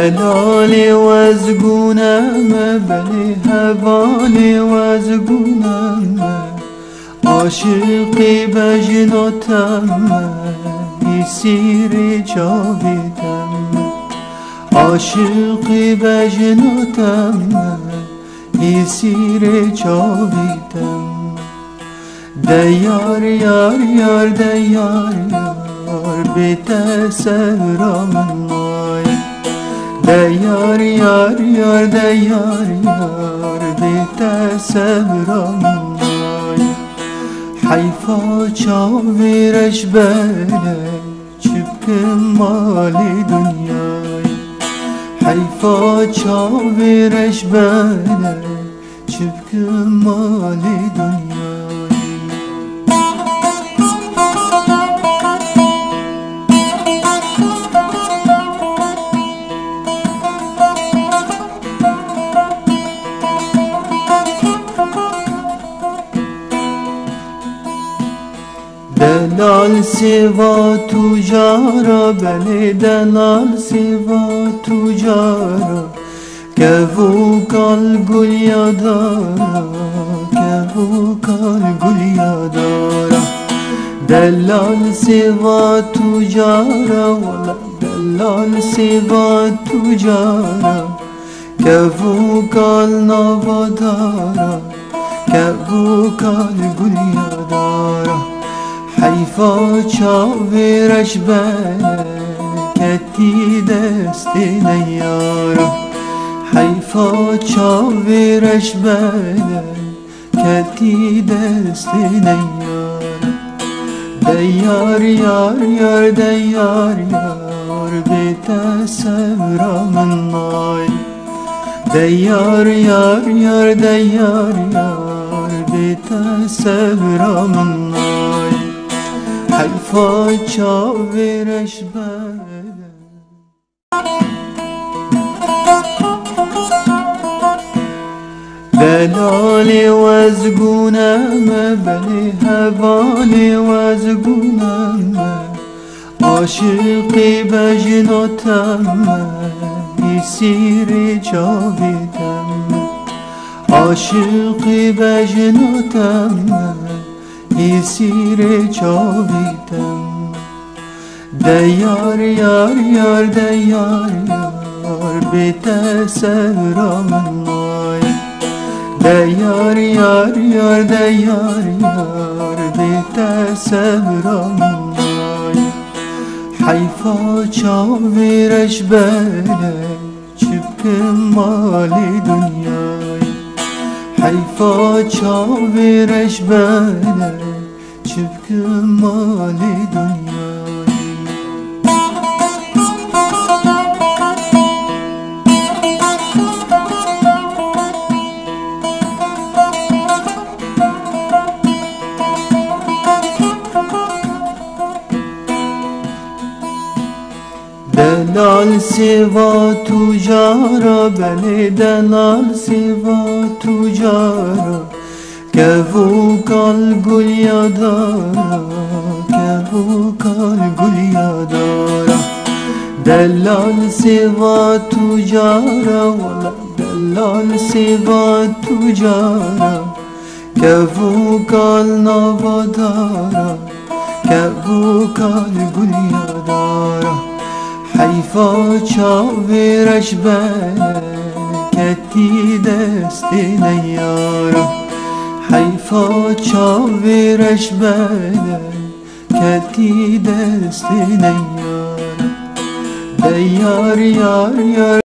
دلالی وزگونم بلی حوالی وزگونم عاشقی بجناتم سیر جاویدم عاشقی بجناتم سیر جاویدم دیار یار یار دیار یار به تصورم نای دیار یار یار دیار یار به تصورم نای حیفا چاویرش بله چبک مالی دنیای حیفا چاویرش بله چبک مالی دنیای دلال سوا تجارا بله دلال سوا تجارا که وہ کال گلیا دارا که وہ کال گلیا دارا دلال سوا تجارا ولا دلال سوا تجارا که وہ کال نوا دارا که وہ کال گلیا دارا حیفا چاویرش بله کتی دستی نیارا حیفا چاویرش بله کتی دستی نیارا دیار یار یار دیار یار به تصورم نای دیار یار یار دیار یار به تصورم نای حیفا چاویرش بله دلالی وزگونم بلی حوالی وزگونم عاشقی بجناتم سیر جاویدم عاشقی بجناتم سیر جاویدم دیار یار یار دیار یار به تصورم نای دیار یار یار دیار یار به تصورم نای حیفا چاویرش بله چبک مالی دنیای حیفا چاویرش بله چبک مالی دنیای دلال سوا تجارا بله دلال سوا تجارا که وہ کال گلیا دارا که وہ کال گلیا دارا دلال سوا تجارا ولا دلال سوا تجارا که وہ کال نوا دارا که وہ کال گلیا دارا حیفا چاویرش بله کتی دستی نیارا حیفا چاویرش بله کتی دستی نیارا دیار یار یار